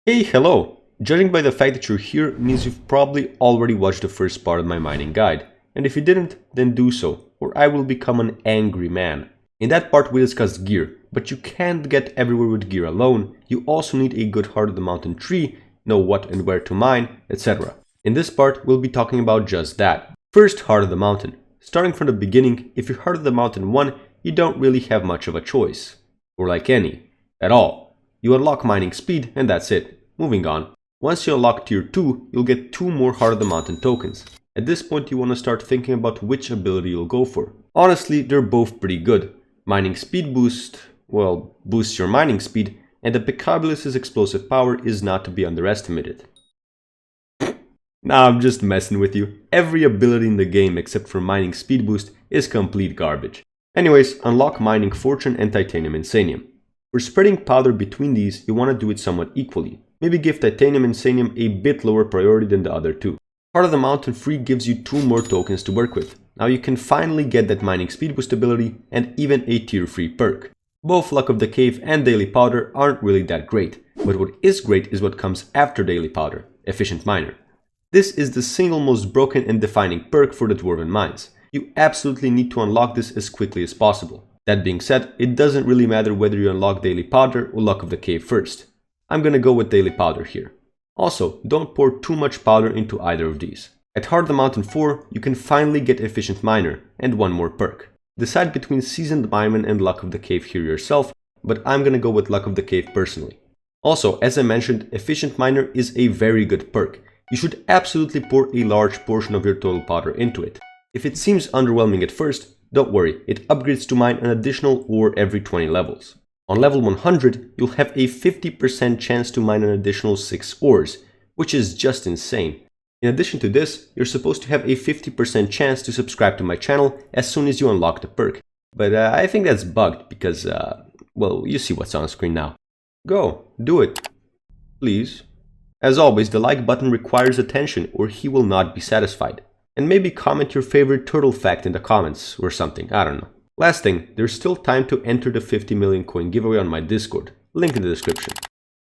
Hey, hello! Judging by the fact that you're here means you've probably already watched the first part of my mining guide, and if you didn't, then do so, or I will become an angry man. In that part we discussed gear, but you can't get everywhere with gear alone, you also need a good heart of the mountain tree, know what and where to mine, etc. In this part we'll be talking about just that. First, heart of the mountain. Starting from the beginning, if you're heart of the mountain 1, you don't really have much of a choice. Or like any. At all. You unlock mining speed and that's it. Moving on. Once you unlock tier 2, you'll get 2 more heart of the mountain tokens. At this point you want to start thinking about which ability you'll go for. Honestly, they're both pretty good. Mining speed boost, well, boosts your mining speed, and the Picabulus's explosive power is not to be underestimated. Nah, I'm just messing with you. Every ability in the game except for mining speed boost is complete garbage. Anyways, unlock mining fortune and titanium insanium. For spreading powder between these, you want to do it somewhat equally. Maybe give titanium insanium a bit lower priority than the other two. Heart of the Mountain free gives you 2 more tokens to work with. Now you can finally get that mining speed boost ability and even a tier 3 perk. Both Luck of the Cave and Daily Powder aren't really that great, but what is great is what comes after Daily Powder, Efficient Miner. This is the single most broken and defining perk for the Dwarven Mines. You absolutely need to unlock this as quickly as possible. That being said, it doesn't really matter whether you unlock Daily Powder or Luck of the Cave first. I'm gonna go with Daily Powder here. Also, don't pour too much powder into either of these. At Heart of the Mountain 4, you can finally get Efficient Miner and 1 more perk. Decide between Seasoned Mineman and Luck of the Cave here yourself, but I'm gonna go with Luck of the Cave personally. Also, as I mentioned, Efficient Miner is a very good perk. You should absolutely pour a large portion of your total powder into it. If it seems underwhelming at first, don't worry, it upgrades to mine an additional ore every 20 levels. On level 100, you'll have a 50% chance to mine an additional 6 ores, which is just insane. In addition to this, you're supposed to have a 50% chance to subscribe to my channel as soon as you unlock the perk. But I think that's bugged because, well, you see what's on screen now. Go, do it. Please. As always, the like button requires attention or he will not be satisfied. And maybe comment your favorite turtle fact in the comments or something, I don't know. Last thing, there's still time to enter the 50 million coin giveaway on my Discord, link in the description.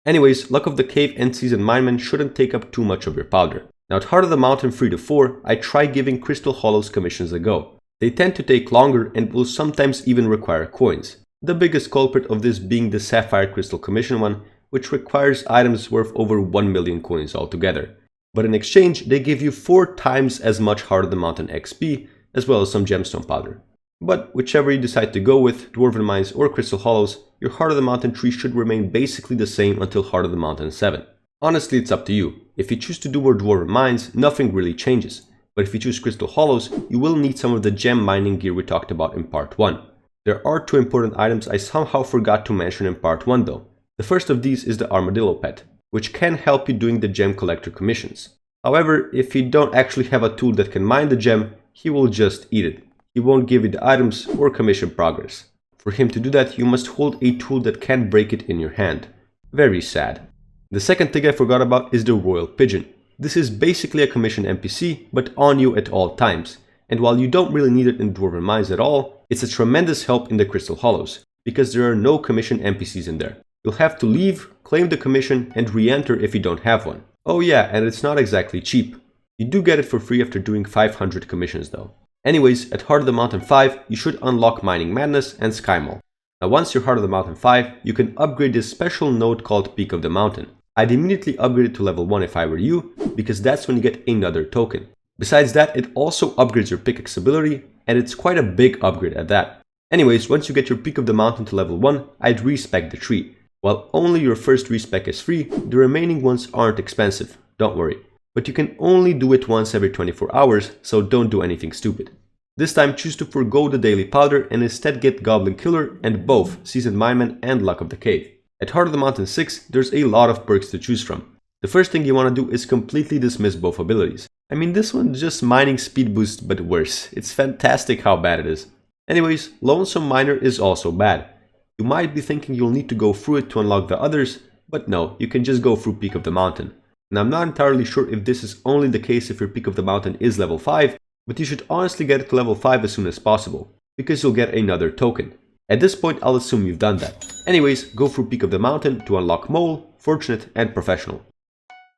Anyways, Luck of the Cave and Seasoned Mineman shouldn't take up too much of your powder. Now at Heart of the Mountain 3 to 4, I try giving Crystal Hollows commissions a go. They tend to take longer and will sometimes even require coins. The biggest culprit of this being the Sapphire Crystal commission one, which requires items worth over 1 million coins altogether. But in exchange, they give you 4 times as much Heart of the Mountain XP, as well as some gemstone powder. But whichever you decide to go with, Dwarven Mines or Crystal Hollows, your Heart of the Mountain tree should remain basically the same until Heart of the Mountain 7. Honestly, it's up to you. If you choose to do more Dwarven Mines, nothing really changes. But if you choose Crystal Hollows, you will need some of the gem mining gear we talked about in part 1. There are 2 important items I somehow forgot to mention in part 1 though. The first of these is the Armadillo Pet, which can help you doing the gem collector commissions. However, if you don't actually have a tool that can mine the gem, he will just eat it. He won't give you the items or commission progress. For him to do that, you must hold a tool that can break it in your hand. Very sad. The second thing I forgot about is the Royal Pigeon. This is basically a commission NPC, but on you at all times. And while you don't really need it in Dwarven Mines at all, it's a tremendous help in the Crystal Hollows, because there are no commission NPCs in there. You'll have to leave, claim the commission, and re-enter if you don't have one. Oh yeah, and it's not exactly cheap. You do get it for free after doing 500 commissions though. Anyways, at Heart of the Mountain 5, you should unlock Mining Madness and Sky Mall. Now once you're Heart of the Mountain 5, you can upgrade this special node called Peak of the Mountain. I'd immediately upgrade it to level 1 if I were you, because that's when you get another token. Besides that, it also upgrades your pickaxe ability, and it's quite a big upgrade at that. Anyways, once you get your Peak of the Mountain to level 1, I'd respec the tree. While only your first respec is free, the remaining ones aren't expensive, don't worry. But you can only do it once every 24 hours, so don't do anything stupid. This time choose to forgo the Daily Powder and instead get Goblin Killer and both Seasoned Mineman and Luck of the Cave. At Heart of the Mountain 6, there's a lot of perks to choose from. The first thing you want to do is completely dismiss both abilities. I mean, this one's just mining speed boost but worse. It's fantastic how bad it is. Anyways, Lonesome Miner is also bad. You might be thinking you'll need to go through it to unlock the others, but no, you can just go through Peak of the Mountain. And I'm not entirely sure if this is only the case if your Peak of the Mountain is level 5, but you should honestly get it to level 5 as soon as possible, because you'll get another token. At this point, I'll assume you've done that. Anyways, go through Peak of the Mountain to unlock Mole, Fortunate, and Professional.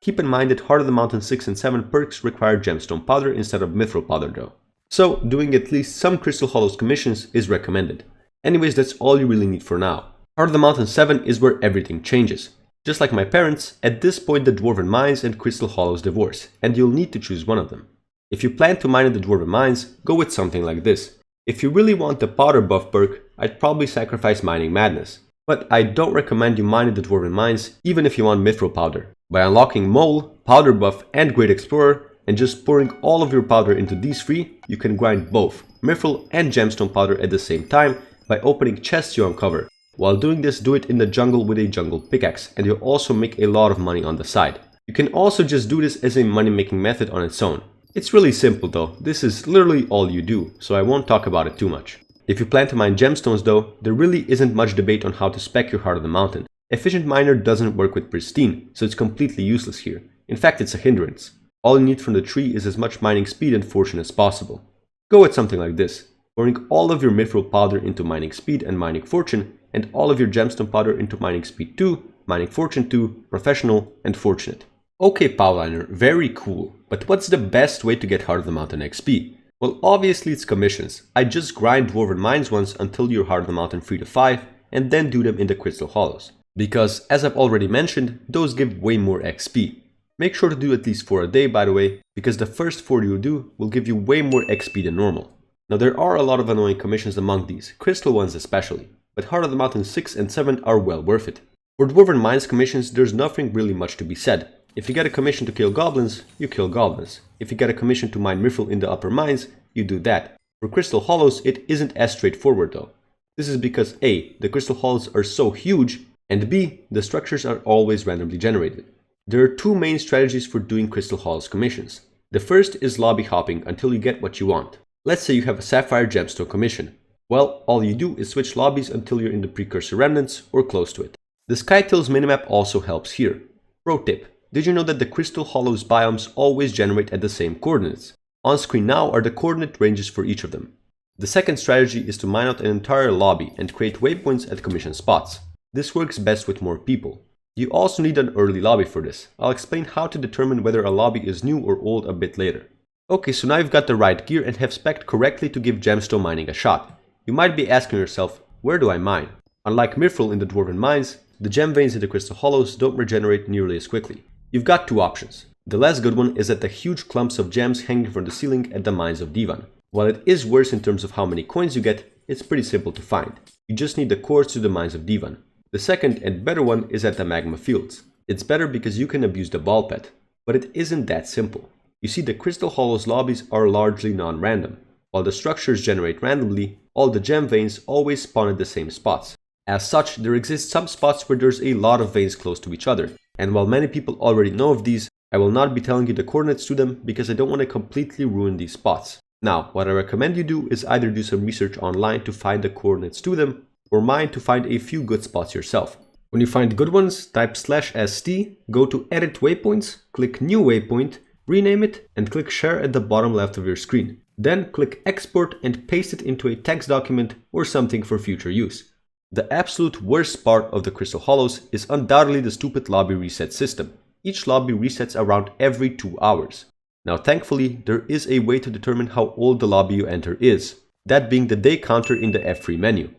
Keep in mind that Heart of the Mountain 6 and 7 perks require Gemstone Powder instead of Mithril Powder though. So, doing at least some Crystal Hollows commissions is recommended. Anyways, that's all you really need for now. Heart of the Mountain 7 is where everything changes. Just like my parents, at this point the Dwarven Mines and Crystal Hollows divorce, and you'll need to choose one of them. If you plan to mine in the Dwarven Mines, go with something like this. If you really want the Powder buff perk, I'd probably sacrifice Mining Madness. But I don't recommend you mine in the Dwarven Mines even if you want Mithril Powder. By unlocking Mole, Powder buff, and Great Explorer, and just pouring all of your powder into these three, you can grind both Mithril and Gemstone Powder at the same time by opening chests you uncover. While doing this, do it in the jungle with a jungle pickaxe, and you'll also make a lot of money on the side. You can also just do this as a money making method on its own. It's really simple though, this is literally all you do, so I won't talk about it too much. If you plan to mine gemstones though, there really isn't much debate on how to spec your Heart of the Mountain. Efficient Miner doesn't work with Pristine, so it's completely useless here. In fact, it's a hindrance. All you need from the tree is as much mining speed and fortune as possible. Go with something like this, pouring all of your Mithril Powder into mining speed and mining fortune, and all of your gemstone powder into mining speed 2, mining fortune 2, professional, and fortunate. Okay Powliner, very cool, but what's the best way to get Heart of the Mountain XP? Well, obviously it's commissions. I just grind Dwarven Mines once until you're Heart of the Mountain 3 to 5, and then do them in the Crystal Hollows. Because, as I've already mentioned, those give way more XP. Make sure to do at least 4 a day by the way, because the first 4 you do will give you way more XP than normal. Now there are a lot of annoying commissions among these, crystal ones especially, but Heart of the Mountain 6 and 7 are well worth it. For Dwarven Mines commissions, there's nothing really much to be said. If you get a commission to kill goblins, you kill goblins. If you get a commission to mine Mithril in the upper mines, you do that. For Crystal Hollows, it isn't as straightforward though. This is because A, the Crystal Hollows are so huge, and B, the structures are always randomly generated. There are 2 main strategies for doing Crystal Hollows commissions. The first is lobby hopping until you get what you want. Let's say you have a Sapphire Gemstone commission. Well, all you do is switch lobbies until you're in the Precursor Remnants or close to it. The Skytills minimap also helps here. Pro tip, did you know that the Crystal Hollows biomes always generate at the same coordinates? On screen now are the coordinate ranges for each of them. The second strategy is to mine out an entire lobby and create waypoints at commission spots. This works best with more people. You also need an early lobby for this. I'll explain how to determine whether a lobby is new or old a bit later. Okay, so now you've got the right gear and have spec'd correctly to give gemstone mining a shot. You might be asking yourself, where do I mine? Unlike Mithril in the Dwarven Mines, the gem veins in the Crystal Hollows don't regenerate nearly as quickly. You've got 2 options. The less good one is at the huge clumps of gems hanging from the ceiling at the Mines of Divan. While it is worse in terms of how many coins you get, it's pretty simple to find. You just need the cores to the Mines of Divan. The second and better one is at the Magma Fields. It's better because you can abuse the ball pet, but it isn't that simple. You see, the Crystal Hollows lobbies are largely non-random. While the structures generate randomly, all the gem veins always spawn at the same spots. As such, there exist some spots where there's a lot of veins close to each other, and while many people already know of these, I will not be telling you the coordinates to them because I don't want to completely ruin these spots. Now, what I recommend you do is either do some research online to find the coordinates to them, or mine to find a few good spots yourself. When you find good ones, type /st, go to Edit Waypoints, click New Waypoint, rename it, and click Share at the bottom left of your screen. Then click Export and paste it into a text document or something for future use. The absolute worst part of the Crystal Hollows is undoubtedly the stupid lobby reset system. Each lobby resets around every 2 hours. Now thankfully, there is a way to determine how old the lobby you enter is, that being the day counter in the F3 menu.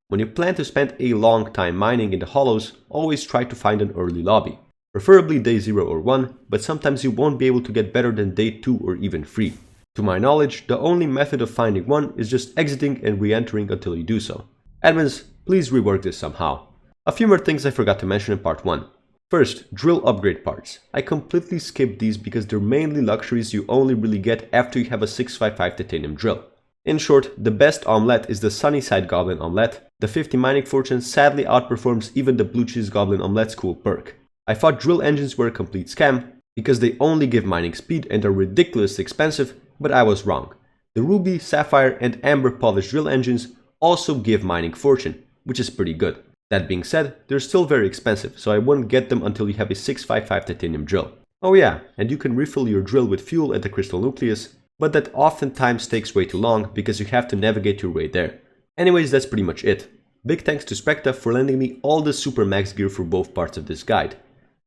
When you plan to spend a long time mining in the Hollows, always try to find an early lobby. Preferably day 0 or 1, but sometimes you won't be able to get better than day 2 or even 3. To my knowledge, the only method of finding one is just exiting and re-entering until you do so. Admins, please rework this somehow. A few more things I forgot to mention in part 1. First, drill upgrade parts. I completely skipped these because they're mainly luxuries you only really get after you have a 655 titanium drill. In short, the best omelette is the Sunnyside Goblin omelette. The 50 mining fortune sadly outperforms even the blue cheese Goblin omelette's cool perk. I thought drill engines were a complete scam because they only give mining speed and are ridiculously expensive, but I was wrong. The ruby, sapphire and amber polished drill engines also give mining fortune, which is pretty good. That being said, they're still very expensive, so I wouldn't get them until you have a 655 titanium drill. Oh yeah, and you can refill your drill with fuel at the crystal nucleus, but that oftentimes takes way too long because you have to navigate your way there. Anyways, that's pretty much it. Big thanks to Specta for lending me all the super max gear for both parts of this guide.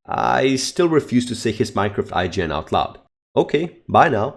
I still refuse to say his Minecraft IGN out loud. Okay, bye now.